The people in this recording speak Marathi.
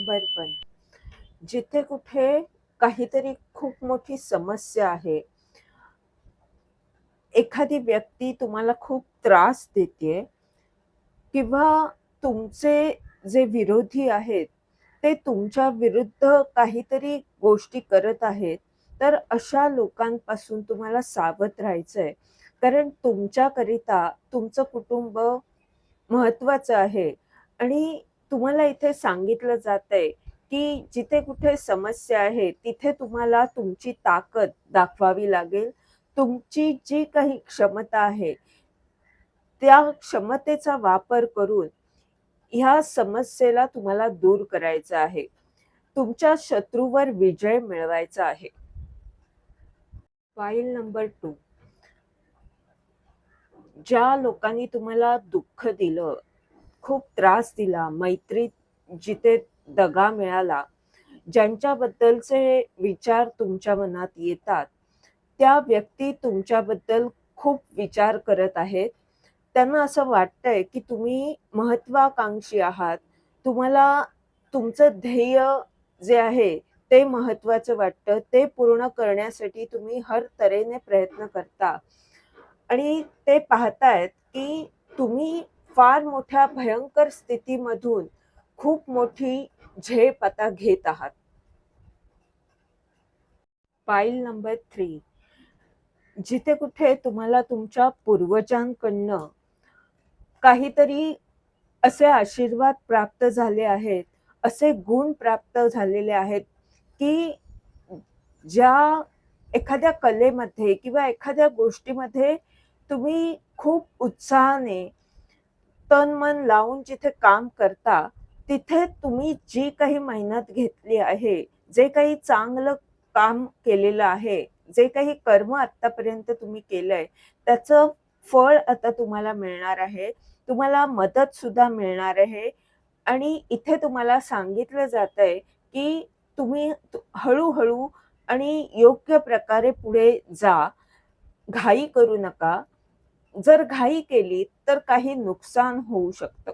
नंबर 1. जिथे कुठे काहीतरी खूप मोठी समस्या आहे, एखादी व्यक्ती तुम्हाला खूप त्रास देतेय किंवा तुमचे जे विरोधी आहेत, ते तुमच्या विरुद्ध काहीतरी गोष्टी करत आहेत, तर अशा लोकांपासून तुम्हाला सावध राहायचंय. कारण तुमच्याकरिता तुमचं कुटुंब महत्वाचं आहे आणि तुम्हाला इथे सांगितलं जातंय, की जिथे कुठे समस्या आहे, तिथे तुम्हाला तुमची ताकद दाखवावी लागेल. तुमची जी काही क्षमता आहे, त्या क्षमतेचा वापर करून ह्या समस्येला तुम्हाला दूर करायचं आहे. तुमच्या शत्रूवर विजय मिळवायचा आहे. File number 2. ज्या लोकांनी तुम्हाला दुःख दिलं, खूप त्रास दिला, मैत्रीत जिथे दगा मिळाला, ज्यांच्याबद्दलचे विचार तुमच्या मनात येतात, त्या व्यक्ती तुमच्याबद्दल खूप विचार करत आहेत. त्यांना असं वाटतंय, की तुम्ही महत्वाकांक्षी आहात. तुम्हाला तुमचं ध्येय जे आहे, ते महत्वाचं वाटतं. ते पूर्ण करण्यासाठी तुम्ही हर तऱ्हेने प्रयत्न करता आणि ते पाहतायत, की तुम्ही फार मोठ्या भयंकर स्थितीमधून खूप मोठी झेप आता घेत आहात. File number 3. जिथे कुठे तुम्हाला तुमच्या पूर्वजांकडनं काहीतरी असे आशीर्वाद प्राप्त झाले आहेत, असे गुण प्राप्त झालेले आहेत, की ज्या एखाद्या कलेमध्ये किंवा एखाद्या गोष्टीमध्ये तुम्ही खूप उत्साहाने तन-मन लावून जिथे काम करता, तिथे तुम्ही जी काही मेहनत घेतली आहे, जे काही चांगलं काम केलेलं आहे, जे काही कर्म आत्तापर्यंत तुम्ही केलंय, त्याचं फळ आता तुम्हाला मिळणार आहे. तुम्हाला मदतसुद्धा मिळणार आहे आणि इथे तुम्हाला सांगितलं जातंय, की तुम्ही हळू आणि योग्य प्रकारे पुढे जा. घाई करू नका. जर घाई केली तर काही नुकसान होऊ शकतं.